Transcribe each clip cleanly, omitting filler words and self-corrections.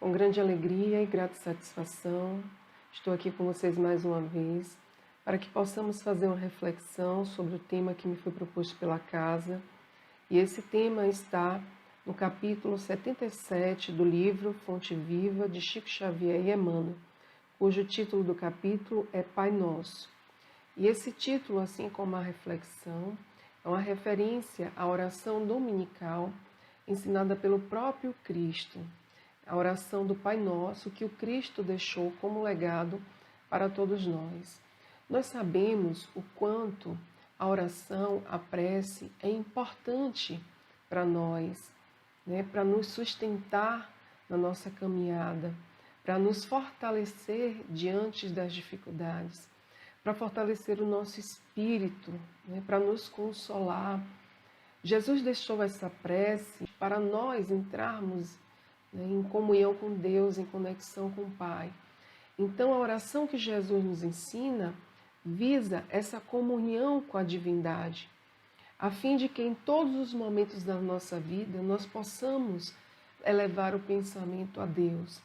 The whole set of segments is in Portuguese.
Com grande alegria e grata satisfação, estou aqui com vocês mais uma vez para que possamos fazer uma reflexão sobre o tema que me foi proposto pela casa. E esse tema está no capítulo 77 do livro Fonte Viva de Chico Xavier e Emmanuel, cujo título do capítulo é Pai Nosso. E esse título, assim como a reflexão, é uma referência à oração dominical ensinada pelo próprio Cristo, a oração do Pai Nosso que o Cristo deixou como legado para todos nós. Nós sabemos o quanto a oração, a prece é importante para nós, para nos sustentar na nossa caminhada, para nos fortalecer diante das dificuldades, para fortalecer o nosso espírito, para nos consolar. Jesus deixou essa prece para nós entrarmos em comunhão com Deus, em conexão com o Pai. Então, a oração que Jesus nos ensina visa essa comunhão com a divindade, a fim de que em todos os momentos da nossa vida nós possamos elevar o pensamento a Deus.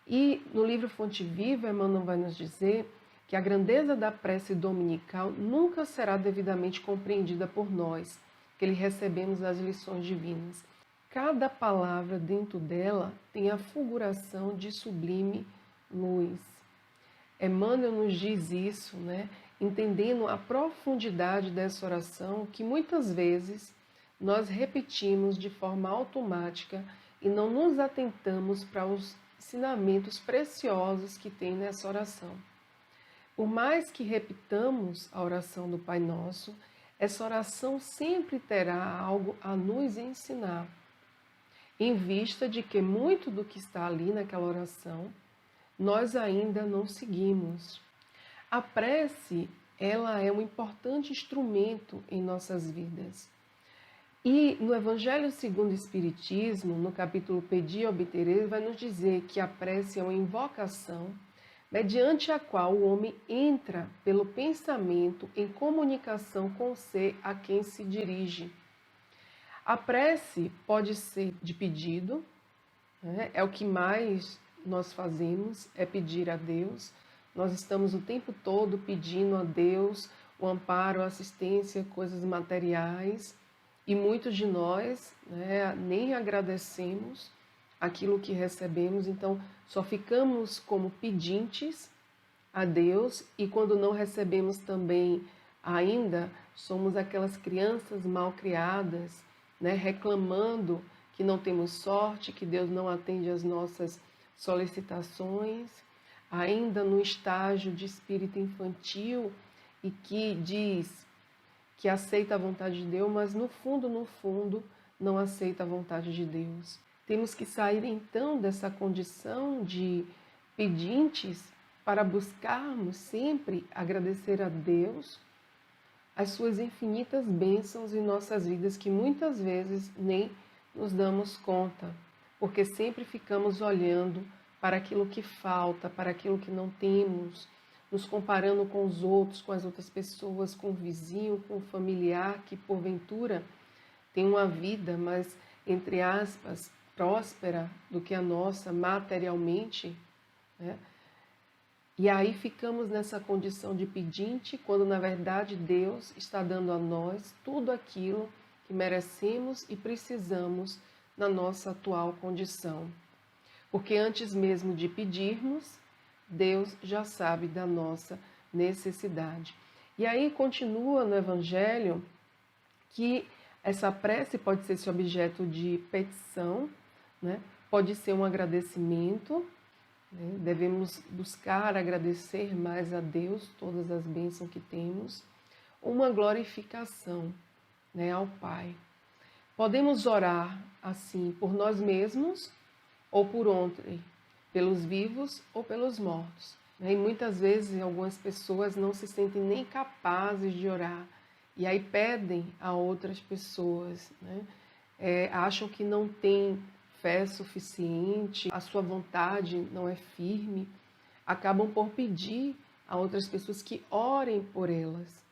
E no livro Fonte Viva, Emmanuel vai nos dizer que a grandeza da prece dominical nunca será devidamente compreendida por nós, que lhe recebemos as lições divinas. Cada palavra dentro dela tem a fulguração de sublime luz. Emmanuel nos diz isso, entendendo a profundidade dessa oração que muitas vezes nós repetimos de forma automática e não nos atentamos para os ensinamentos preciosos que tem nessa oração. Por mais que repitamos a oração do Pai Nosso, essa oração sempre terá algo a nos ensinar, em vista de que muito do que está ali naquela oração, nós ainda não seguimos. A prece, ela é um importante instrumento em nossas vidas. E no Evangelho segundo o Espiritismo, no capítulo Pedi e Obtereis, vai nos dizer que a prece é uma invocação mediante a qual o homem entra pelo pensamento em comunicação com o ser a quem se dirige. A prece pode ser de pedido, é o que mais nós fazemos, é pedir a Deus. Nós estamos o tempo todo pedindo a Deus o amparo, a assistência, coisas materiais, e muitos de nós nem agradecemos aquilo que recebemos, então só ficamos como pedintes a Deus, e quando não recebemos também ainda, somos aquelas crianças mal criadas, reclamando que não temos sorte, que Deus não atende às nossas solicitações, ainda no estágio de espírito infantil e que diz que aceita a vontade de Deus, mas no fundo, não aceita a vontade de Deus. Temos que sair então dessa condição de pedintes para buscarmos sempre agradecer a Deus as suas infinitas bênçãos em nossas vidas, que muitas vezes nem nos damos conta, porque sempre ficamos olhando para aquilo que falta, para aquilo que não temos, nos comparando com os outros, com as outras pessoas, com o vizinho, com o familiar que porventura tem uma vida mais, entre aspas, próspera do que a nossa materialmente, E aí ficamos nessa condição de pedinte, quando na verdade Deus está dando a nós tudo aquilo que merecemos e precisamos na nossa atual condição. Porque antes mesmo de pedirmos, Deus já sabe da nossa necessidade. E aí continua no Evangelho que essa prece pode ser esse objeto de petição, pode ser um agradecimento. Devemos buscar agradecer mais a Deus todas as bênçãos que temos, uma glorificação ao Pai. Podemos orar assim por nós mesmos ou por ontem, pelos vivos ou pelos mortos. E muitas vezes algumas pessoas não se sentem nem capazes de orar e aí pedem a outras pessoas, acham que não tem fé suficiente, a sua vontade não é firme, acabam por pedir a outras pessoas que orem por elas,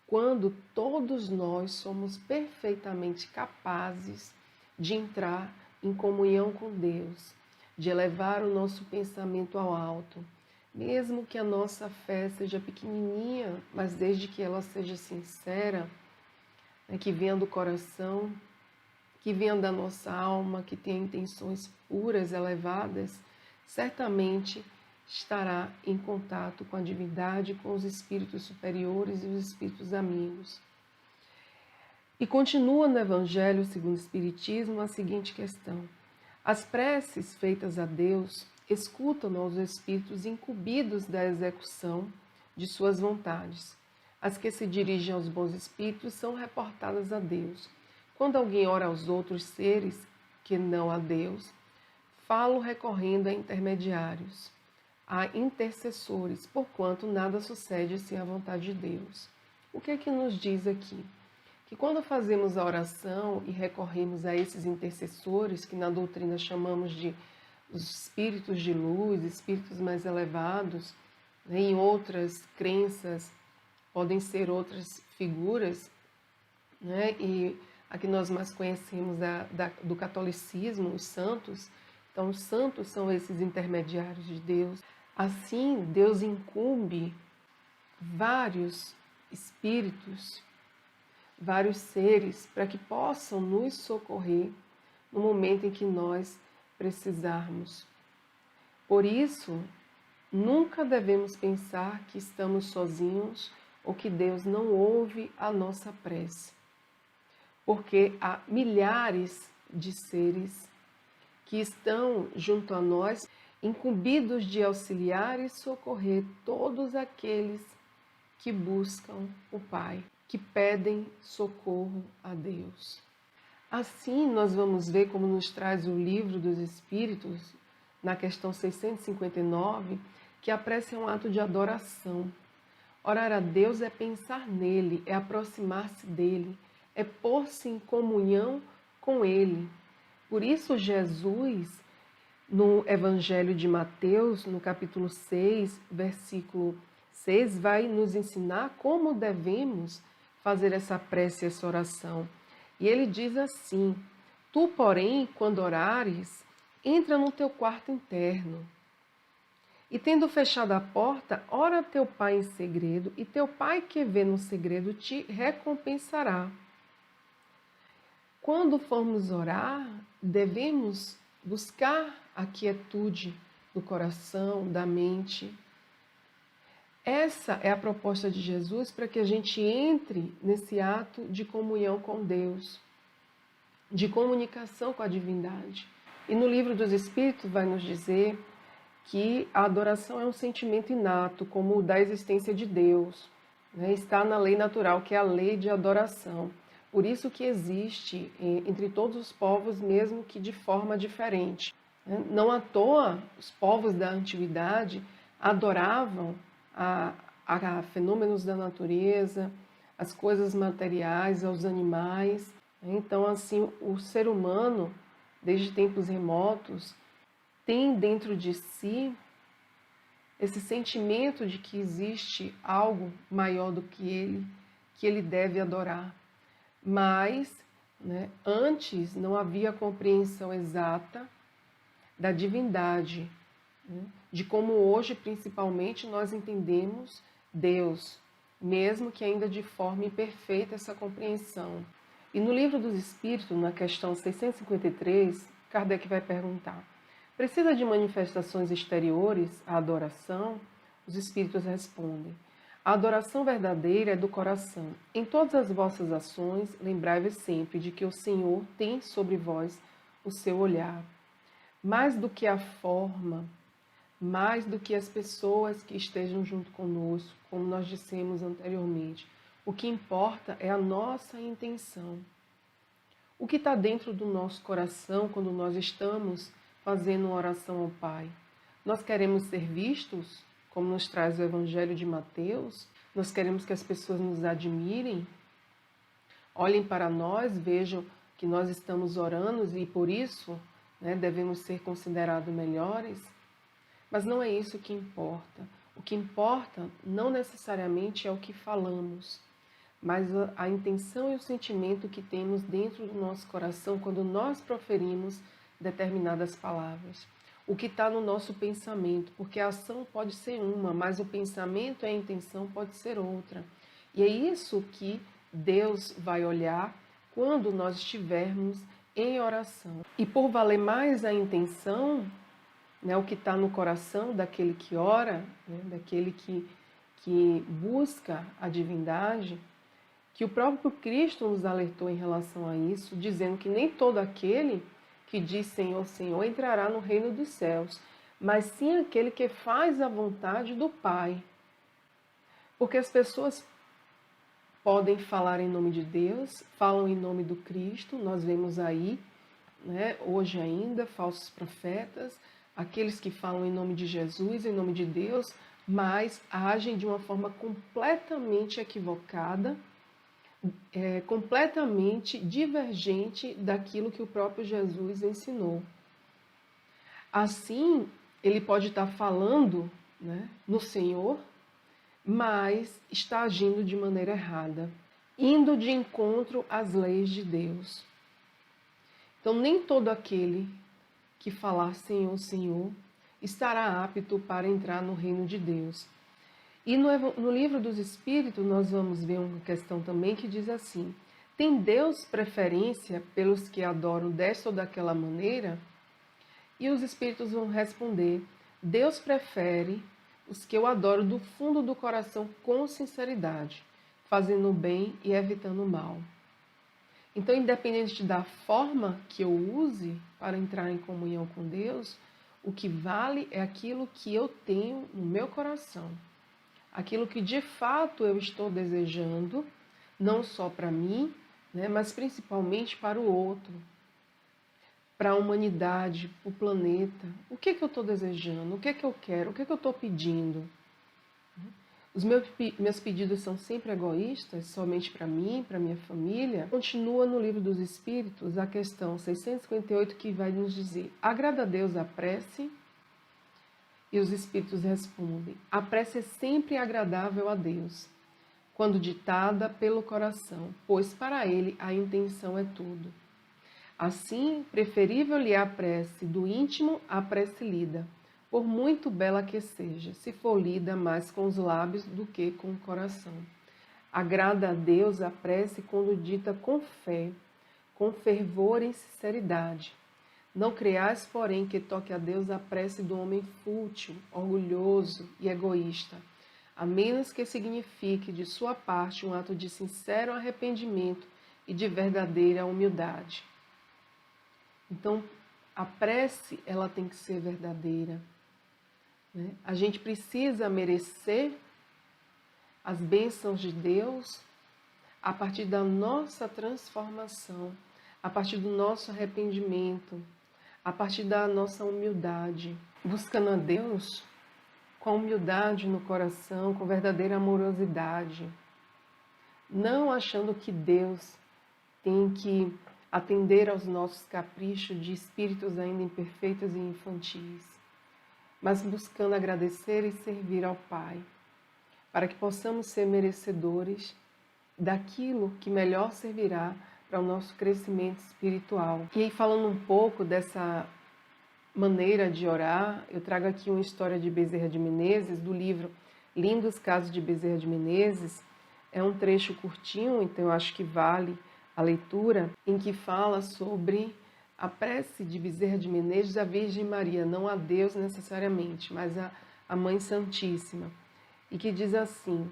quando todos nós somos perfeitamente capazes de entrar em comunhão com Deus, de elevar o nosso pensamento ao alto. Mesmo que a nossa fé seja pequenininha, mas desde que ela seja sincera, né, que venha do coração, que venha da nossa alma, que tenha intenções puras, elevadas, certamente estará em contato com a divindade, com os espíritos superiores e os espíritos amigos. E continua no Evangelho segundo o Espiritismo a seguinte questão: as preces feitas a Deus escutam aos espíritos incumbidos da execução de suas vontades. As que se dirigem aos bons espíritos são reportadas a Deus. Quando alguém ora aos outros seres que não a Deus, falo recorrendo a intermediários, a intercessores, porquanto nada sucede sem a vontade de Deus. O que é que nos diz aqui? Que quando fazemos a oração e recorremos a esses intercessores, que na doutrina chamamos de os espíritos de luz, espíritos mais elevados, né, em outras crenças podem ser outras figuras, né, e a que nós mais conhecemos do catolicismo, os santos. Então, os santos são esses intermediários de Deus. Assim, Deus incumbe vários espíritos, vários seres, para que possam nos socorrer no momento em que nós precisarmos. Por isso, nunca devemos pensar que estamos sozinhos ou que Deus não ouve a nossa prece, porque há milhares de seres que estão junto a nós, incumbidos de auxiliar e socorrer todos aqueles que buscam o Pai, que pedem socorro a Deus. Assim, nós vamos ver, como nos traz o Livro dos Espíritos, na questão 659, que a prece é um ato de adoração. Orar a Deus é pensar nele, é aproximar-se dele, é pôr-se em comunhão com ele. Por isso, Jesus, no Evangelho de Mateus, no capítulo 6, versículo 6, vai nos ensinar como devemos fazer essa prece, essa oração. E ele diz assim: tu, porém, quando orares, entra no teu quarto interno. E tendo fechado a porta, ora a teu pai em segredo, e teu pai que vê no segredo te recompensará. Quando formos orar, devemos buscar a quietude do coração, da mente. Essa é a proposta de Jesus para que a gente entre nesse ato de comunhão com Deus, de comunicação com a divindade. E no Livro dos Espíritos vai nos dizer que a adoração é um sentimento inato, como o da existência de Deus, né? Está na lei natural, que é a lei de adoração. Por isso que existe entre todos os povos, mesmo que de forma diferente. Não à toa, os povos da antiguidade adoravam a fenômenos da natureza, as coisas materiais, aos animais. Então, assim, o ser humano, desde tempos remotos, tem dentro de si esse sentimento de que existe algo maior do que ele deve adorar. Mas, né, antes não havia compreensão exata da divindade, né, de como hoje, principalmente, nós entendemos Deus, mesmo que ainda de forma imperfeita essa compreensão. E no Livro dos Espíritos, na questão 653, Kardec vai perguntar: precisa de manifestações exteriores à adoração? Os Espíritos respondem: a adoração verdadeira é do coração. Em todas as vossas ações, lembrai-vos sempre de que o Senhor tem sobre vós o seu olhar. Mais do que a forma, mais do que as pessoas que estejam junto conosco, como nós dissemos anteriormente, o que importa é a nossa intenção. O que está dentro do nosso coração quando nós estamos fazendo uma oração ao Pai? Nós queremos ser vistos, como nos traz o Evangelho de Mateus? Nós queremos que as pessoas nos admirem, olhem para nós, vejam que nós estamos orando e por isso, né, devemos ser considerados melhores? Mas não é isso que importa. O que importa não necessariamente é o que falamos, mas a intenção e o sentimento que temos dentro do nosso coração quando nós proferimos determinadas palavras. o que está no nosso pensamento, porque a ação pode ser uma, mas o pensamento e a intenção pode ser outra. E é isso que Deus vai olhar quando nós estivermos em oração. E por valer mais a intenção, né, o que está no coração daquele que ora, né, daquele que busca a divindade, que o próprio Cristo nos alertou em relação a isso, dizendo que nem todo aquele que diz Senhor, Senhor entrará no reino dos céus, mas sim aquele que faz a vontade do Pai. Porque as pessoas podem falar em nome de Deus, falam em nome do Cristo, nós vemos aí, né, hoje ainda, falsos profetas, aqueles que falam em nome de Jesus, em nome de Deus, mas agem de uma forma completamente equivocada, completamente divergente daquilo que o próprio Jesus ensinou. Assim, ele pode estar falando, né, no Senhor, mas está agindo de maneira errada, indo de encontro às leis de Deus. Então, nem todo aquele que falar Senhor, Senhor, estará apto para entrar no reino de Deus. E no livro dos Espíritos, nós vamos ver uma questão também que diz assim: tem Deus preferência pelos que adoram desta ou daquela maneira? E os Espíritos vão responder: Deus prefere os que eu adoro do fundo do coração com sinceridade, fazendo o bem e evitando o mal. Então, independente da forma que eu use para entrar em comunhão com Deus, o que vale é aquilo que eu tenho no meu coração. Aquilo que de fato eu estou desejando, não só para mim, né, mas principalmente para o outro, para a humanidade, para o planeta. O que eu estou desejando? O que eu quero? O que eu estou pedindo? Os meus pedidos são sempre egoístas, somente para mim, para minha família? Continua no Livro dos Espíritos a questão 658 que vai nos dizer: agrada a Deus a prece? E os Espíritos respondem: a prece é sempre agradável a Deus, quando ditada pelo coração, pois para ele a intenção é tudo. Assim, preferível-lhe a prece do íntimo à prece lida, por muito bela que seja, se for lida mais com os lábios do que com o coração. Agrada a Deus a prece quando dita com fé, com fervor e sinceridade. Não creais, porém, que toque a Deus a prece do homem fútil, orgulhoso e egoísta, a menos que signifique de sua parte um ato de sincero arrependimento e de verdadeira humildade. Então, a prece, ela tem que ser verdadeira, né? A gente precisa merecer as bênçãos de Deus a partir da nossa transformação, a partir do nosso arrependimento, a partir da nossa humildade, buscando a Deus com humildade no coração, com verdadeira amorosidade, não achando que Deus tem que atender aos nossos caprichos de espíritos ainda imperfeitos e infantis, mas buscando agradecer e servir ao Pai, para que possamos ser merecedores daquilo que melhor servirá para o nosso crescimento espiritual. E aí, falando um pouco dessa maneira de orar, eu trago aqui uma história de Bezerra de Menezes, do livro Lindos Casos de Bezerra de Menezes. É um trecho curtinho, então eu acho que vale a leitura, em que fala sobre a prece de Bezerra de Menezes à Virgem Maria, não a Deus necessariamente, mas a Mãe Santíssima, e que diz assim: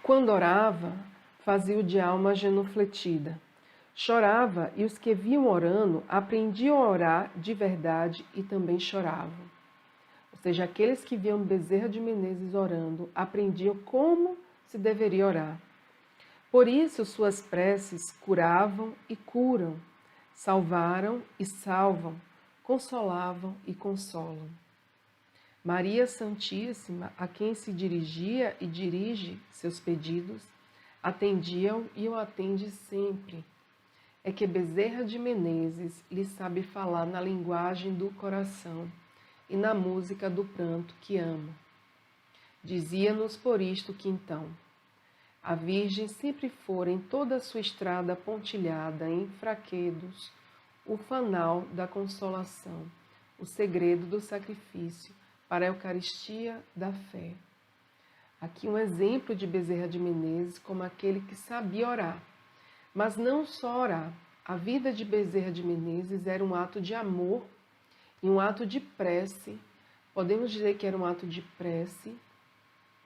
quando orava, fazia-o de alma genufletida. Chorava, e os que viam orando aprendiam a orar de verdade e também choravam. Ou seja, aqueles que viam Bezerra de Menezes orando aprendiam como se deveria orar. Por isso, suas preces curavam e curam, salvaram e salvam, consolavam e consolam. Maria Santíssima, a quem se dirigia e dirige seus pedidos, atendiam e o atende sempre. É que Bezerra de Menezes lhe sabe falar na linguagem do coração e na música do pranto que ama. Dizia-nos por isto que então a Virgem sempre fora em toda a sua estrada pontilhada em fraquedos, o fanal da consolação, o segredo do sacrifício para a Eucaristia da fé. Aqui um exemplo de Bezerra de Menezes como aquele que sabia orar. Mas não só orar. A vida de Bezerra de Menezes era um ato de amor e um ato de prece. Podemos dizer que era um ato de prece,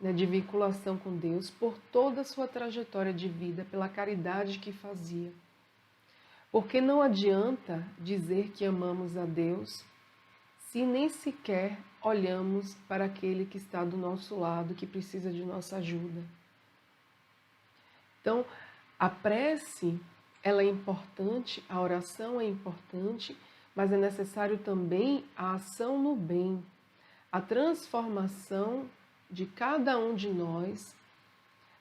né, de vinculação com Deus, por toda a sua trajetória de vida, pela caridade que fazia. Porque não adianta dizer que amamos a Deus se nem sequer olhamos para aquele que está do nosso lado, que precisa de nossa ajuda. Então, a prece, ela é importante, a oração é importante, mas é necessário também a ação no bem, a transformação de cada um de nós,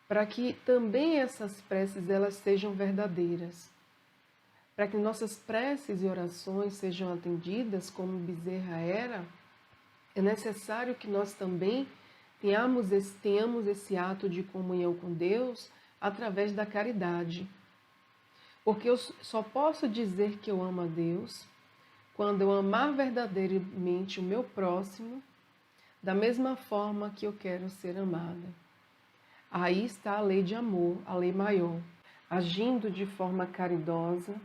para que também essas preces elas sejam verdadeiras. Para que nossas preces e orações sejam atendidas como Bezerra era, é necessário que nós também tenhamos esse ato de comunhão com Deus através da caridade. Porque eu só posso dizer que eu amo a Deus quando eu amar verdadeiramente o meu próximo da mesma forma que eu quero ser amada. Aí está a lei de amor, a lei maior. Agindo de forma caridosa,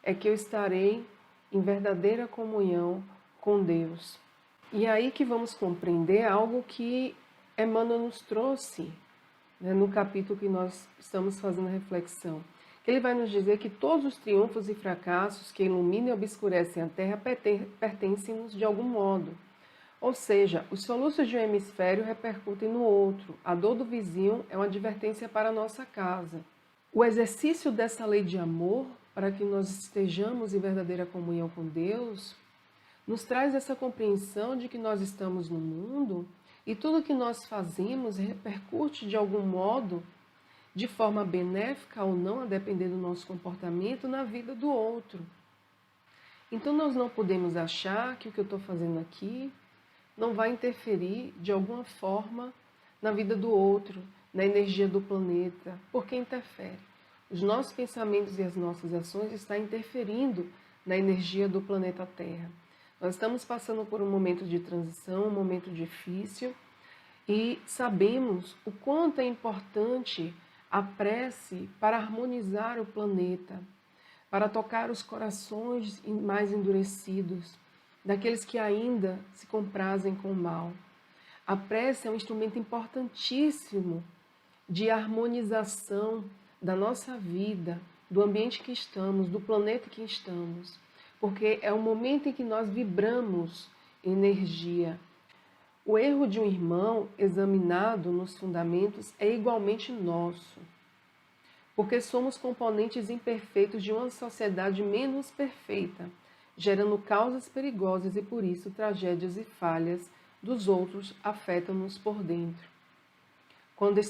é que eu estarei em verdadeira comunhão com Deus. E aí que vamos compreender algo que Emmanuel nos trouxe, né, no capítulo que nós estamos fazendo reflexão. Que ele vai nos dizer que todos os triunfos e fracassos que iluminam e obscurecem a Terra pertencem-nos de algum modo. Ou seja, os soluços de um hemisfério repercutem no outro. A dor do vizinho é uma advertência para a nossa casa. O exercício dessa lei de amor, para que nós estejamos em verdadeira comunhão com Deus, nos traz essa compreensão de que nós estamos no mundo e tudo que nós fazemos repercute de algum modo, de forma benéfica ou não, a depender do nosso comportamento, na vida do outro. Então nós não podemos achar que o que eu estou fazendo aqui não vai interferir de alguma forma na vida do outro, na energia do planeta, porque interfere. Os nossos pensamentos e as nossas ações estão interferindo na energia do planeta Terra. Nós estamos passando por um momento de transição, um momento difícil, e sabemos o quanto é importante a prece para harmonizar o planeta, para tocar os corações mais endurecidos, daqueles que ainda se comprazem com o mal. A prece é um instrumento importantíssimo de harmonização da nossa vida, do ambiente que estamos, do planeta que estamos, porque é o momento em que nós vibramos energia. O erro de um irmão examinado nos fundamentos é igualmente nosso, porque somos componentes imperfeitos de uma sociedade menos perfeita, gerando causas perigosas e, por isso, tragédias e falhas dos outros afetam-nos por dentro. Quando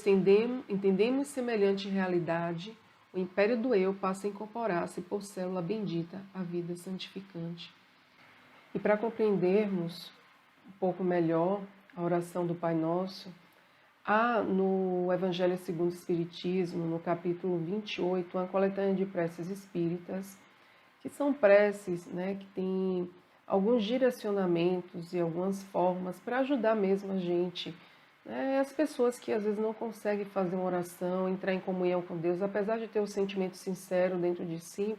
entendemos semelhante realidade, o império do eu passa a incorporar-se por célula bendita à vida santificante. E para compreendermos um pouco melhor a oração do Pai Nosso, há no Evangelho segundo o Espiritismo, no capítulo 28, uma coletânea de preces espíritas, que são preces, né, que têm alguns direcionamentos e algumas formas para ajudar mesmo a gente, né, as pessoas que às vezes não conseguem fazer uma oração, entrar em comunhão com Deus, apesar de ter o sentimento sincero dentro de si,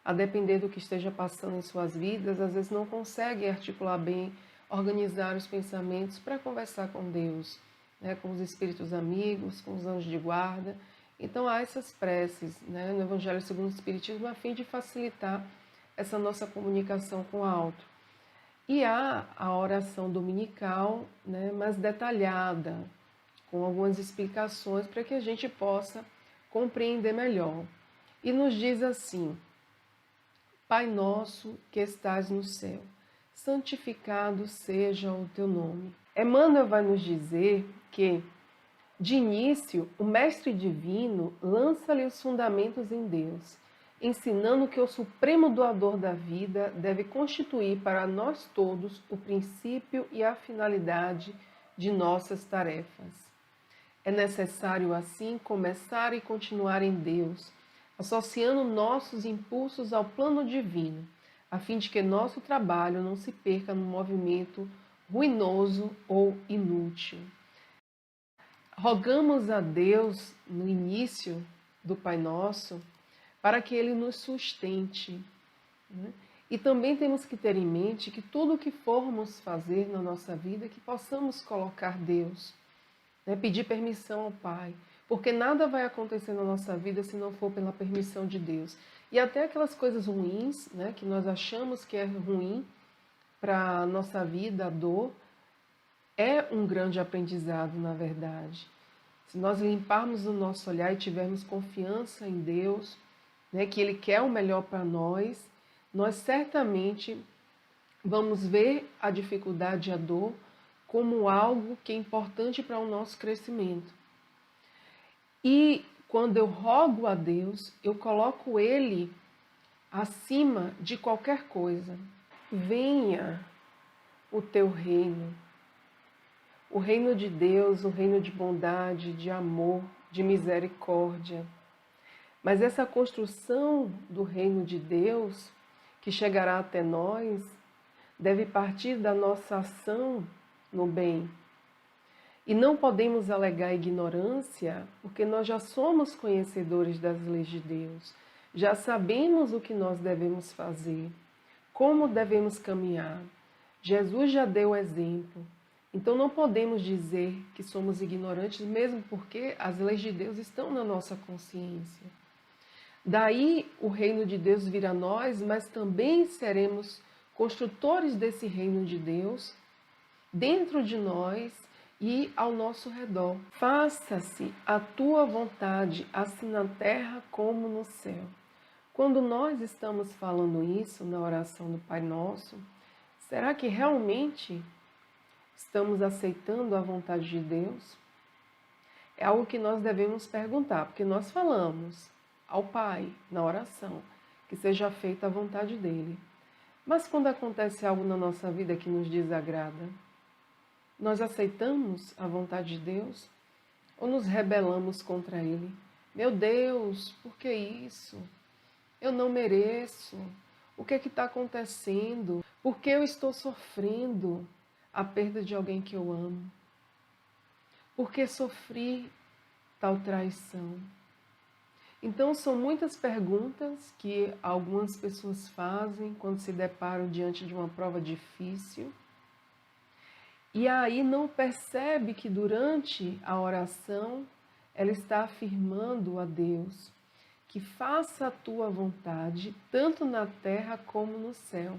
a depender do que esteja passando em suas vidas, às vezes não conseguem articular bem, organizar os pensamentos para conversar com Deus, né, com os espíritos amigos, com os anjos de guarda. Então há essas preces, né, no Evangelho segundo o Espiritismo a fim de facilitar essa nossa comunicação com o alto. E há a oração dominical, né, mais detalhada, com algumas explicações para que a gente possa compreender melhor. E nos diz assim: Pai nosso que estás no céu, santificado seja o teu nome. Emmanuel vai nos dizer que, de início, o Mestre Divino lança-lhe os fundamentos em Deus, ensinando que o supremo doador da vida deve constituir para nós todos o princípio e a finalidade de nossas tarefas. É necessário, assim, começar e continuar em Deus, associando nossos impulsos ao plano divino, a fim de que nosso trabalho não se perca num movimento ruinoso ou inútil. Rogamos a Deus no início do Pai Nosso para que Ele nos sustente, né? E também temos que ter em mente que tudo o que formos fazer na nossa vida, que possamos colocar Deus, né? Pedir permissão ao Pai, porque nada vai acontecer na nossa vida se não for pela permissão de Deus. E até aquelas coisas ruins, né, que nós achamos que é ruim para a nossa vida, a dor, é um grande aprendizado, na verdade. Se nós limparmos o nosso olhar e tivermos confiança em Deus, né, que Ele quer o melhor para nós certamente vamos ver a dificuldade e a dor como algo que é importante para o nosso crescimento. E quando eu rogo a Deus, eu coloco Ele acima de qualquer coisa. Venha o teu reino. O reino de Deus, o reino de bondade, de amor, de misericórdia. Mas essa construção do reino de Deus, que chegará até nós, deve partir da nossa ação no bem. E não podemos alegar ignorância, porque nós já somos conhecedores das leis de Deus. Já sabemos o que nós devemos fazer, como devemos caminhar. Jesus já deu exemplo. Então não podemos dizer que somos ignorantes, mesmo porque as leis de Deus estão na nossa consciência. Daí o reino de Deus virá a nós, mas também seremos construtores desse reino de Deus dentro de nós e ao nosso redor. Faça-se a tua vontade, assim na terra como no céu. Quando nós estamos falando isso na oração do Pai Nosso, será que realmente estamos aceitando a vontade de Deus? É algo que nós devemos perguntar, porque nós falamos ao Pai na oração que seja feita a vontade dele. Mas quando acontece algo na nossa vida que nos desagrada, nós aceitamos a vontade de Deus ou nos rebelamos contra Ele? Meu Deus, por que isso? Eu não mereço. O que está acontecendo? Por que eu estou sofrendo a perda de alguém que eu amo? Por que sofri tal traição? Então, são muitas perguntas que algumas pessoas fazem quando se deparam diante de uma prova difícil. E aí não percebe que durante a oração ela está afirmando a Deus que faça a tua vontade, tanto na terra como no céu.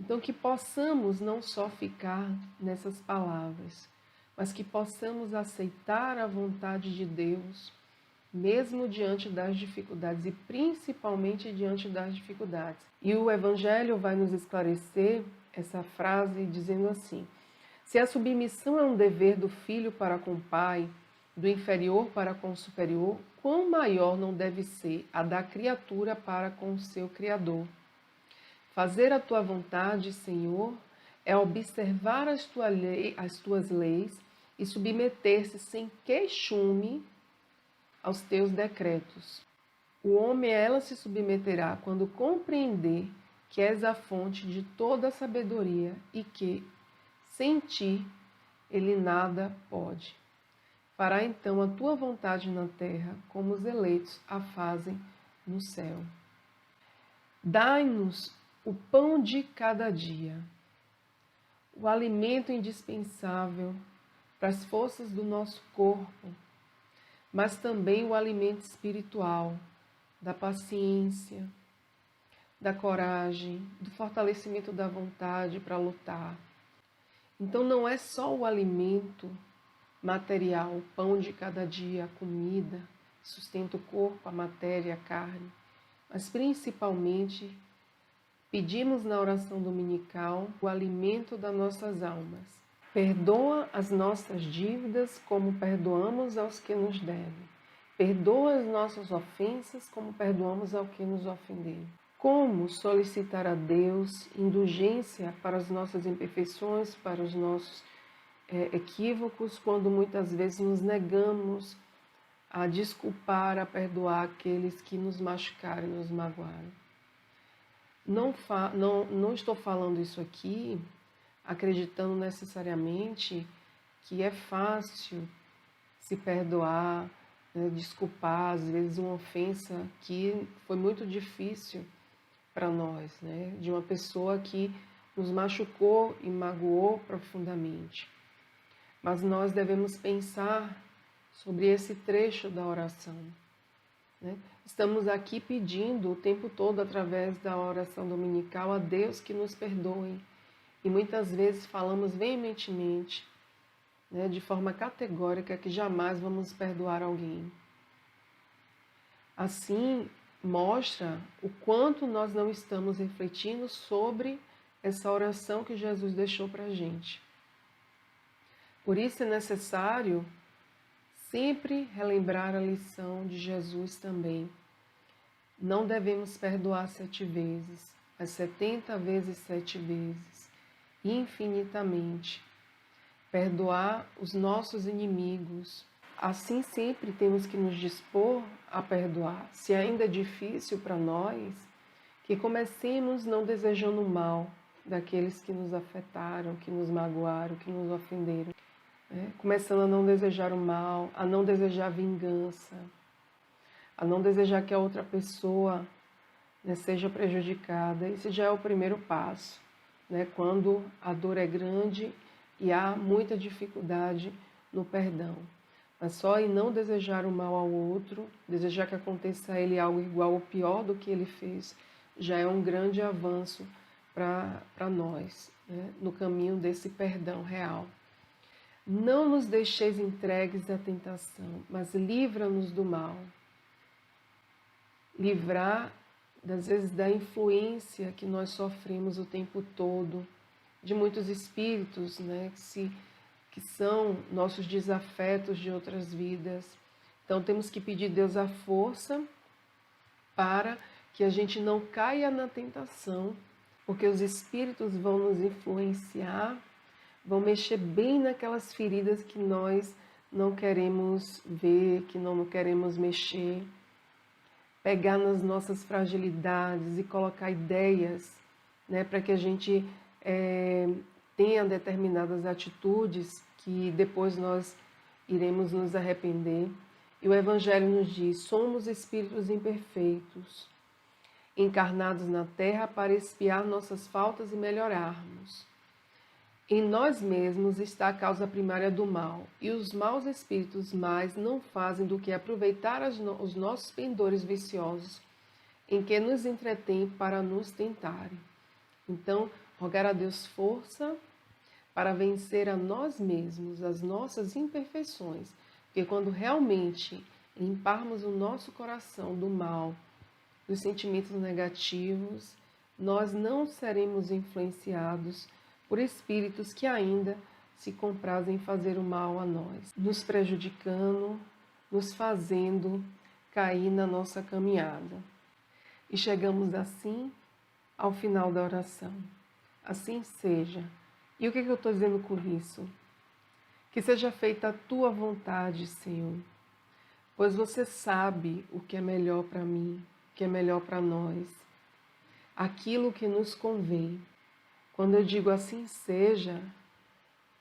Então que possamos não só ficar nessas palavras, mas que possamos aceitar a vontade de Deus, mesmo diante das dificuldades e principalmente diante das dificuldades. E o Evangelho vai nos esclarecer essa frase dizendo assim: se a submissão é um dever do filho para com o pai, do inferior para com o superior, quão maior não deve ser a da criatura para com o seu Criador? Fazer a tua vontade, Senhor, é observar as tuas leis e submeter-se sem queixume aos teus decretos. O homem a ela se submeterá quando compreender que és a fonte de toda a sabedoria e que, sem ti, ele nada pode. Fará então a tua vontade na terra, como os eleitos a fazem no céu. Dai-nos o pão de cada dia, o alimento indispensável para as forças do nosso corpo, mas também o alimento espiritual, da paciência, da coragem, do fortalecimento da vontade para lutar. Então não é só o alimento material, o pão de cada dia, a comida, sustenta o corpo, a matéria, a carne, mas principalmente pedimos na oração dominical o alimento das nossas almas. Perdoa as nossas dívidas como perdoamos aos que nos devem. Perdoa as nossas ofensas como perdoamos ao que nos ofendeu. Como solicitar a Deus indulgência para as nossas imperfeições, para os nossos equívocos, quando muitas vezes nos negamos a desculpar, a perdoar aqueles que nos machucaram e nos magoaram? Não estou falando isso aqui acreditando necessariamente que é fácil se perdoar, né, desculpar, às vezes uma ofensa que foi muito difícil para nós, né, de uma pessoa que nos machucou e magoou profundamente. Mas nós devemos pensar sobre esse trecho da oração, né? Estamos aqui pedindo o tempo todo, através da oração dominical, a Deus que nos perdoe. E muitas vezes falamos veementemente, né, de forma categórica, que jamais vamos perdoar alguém. Assim, mostra o quanto nós não estamos refletindo sobre essa oração que Jesus deixou para a gente. Por isso é necessário sempre relembrar a lição de Jesus também. Não devemos perdoar 7 vezes, mas 70 vezes 7 vezes, infinitamente. Perdoar os nossos inimigos. Assim sempre temos que nos dispor a perdoar. Se ainda é difícil para nós, que comecemos não desejando o mal daqueles que nos afetaram, que nos magoaram, que nos ofenderam. Começando a não desejar o mal, a não desejar vingança, a não desejar que a outra pessoa, né, seja prejudicada. Esse já é o primeiro passo, né, quando a dor é grande e há muita dificuldade no perdão. Mas só em não desejar o mal ao outro, desejar que aconteça a ele algo igual ou pior do que ele fez, já é um grande avanço para nós, né, no caminho desse perdão real. Não nos deixeis entregues à tentação, mas livra-nos do mal. Livrar, às vezes, da influência que nós sofremos o tempo todo, de muitos espíritos, né, que são nossos desafetos de outras vidas. Então temos que pedir a Deus a força para que a gente não caia na tentação, porque os espíritos vão nos influenciar, vão mexer bem naquelas feridas que nós não queremos ver, que não queremos mexer, pegar nas nossas fragilidades e colocar ideias, né, para que a gente tenha determinadas atitudes que depois nós iremos nos arrepender. E o Evangelho nos diz: somos espíritos imperfeitos, encarnados na Terra para expiar nossas faltas e melhorarmos. Em nós mesmos está a causa primária do mal, e os maus espíritos mais não fazem do que aproveitar os nossos pendores viciosos, em que nos entretêm para nos tentarem. Então, rogar a Deus força para vencer a nós mesmos, as nossas imperfeições, porque quando realmente limparmos o nosso coração do mal, dos sentimentos negativos, nós não seremos influenciados por espíritos que ainda se comprazem em fazer o mal a nós, nos prejudicando, nos fazendo cair na nossa caminhada. E chegamos assim ao final da oração. Assim seja. E o que eu estou dizendo com isso? Que seja feita a tua vontade, Senhor, pois você sabe o que é melhor para mim, o que é melhor para nós, aquilo que nos convém. Quando eu digo assim seja,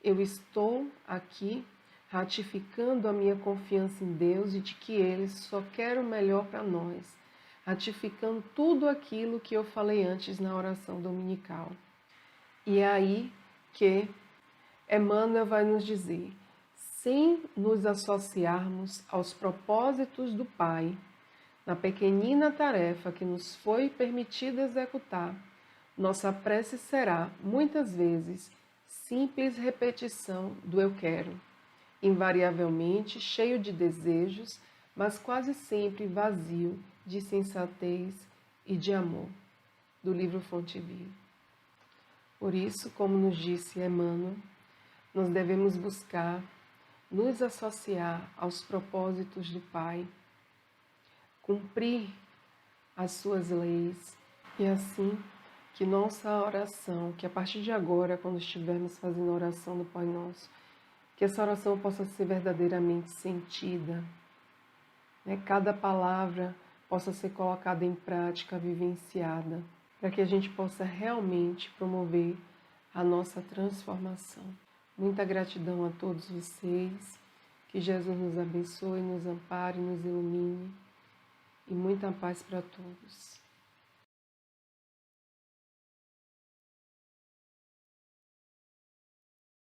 eu estou aqui ratificando a minha confiança em Deus e de que Ele só quer o melhor para nós, ratificando tudo aquilo que eu falei antes na oração dominical. E é aí que Emmanuel vai nos dizer: sem nos associarmos aos propósitos do Pai, na pequenina tarefa que nos foi permitido executar, nossa prece será, muitas vezes, simples repetição do eu quero, invariavelmente cheio de desejos, mas quase sempre vazio de sensatez e de amor. Do livro Fonte Viva. Por isso, como nos disse Emmanuel, nós devemos buscar nos associar aos propósitos do Pai, cumprir as suas leis e assim que nossa oração, que a partir de agora, quando estivermos fazendo a oração do Pai Nosso, que essa oração possa ser verdadeiramente sentida, né? Cada palavra possa ser colocada em prática, vivenciada, para que a gente possa realmente promover a nossa transformação. Muita gratidão a todos vocês, que Jesus nos abençoe, nos ampare, nos ilumine e muita paz para todos.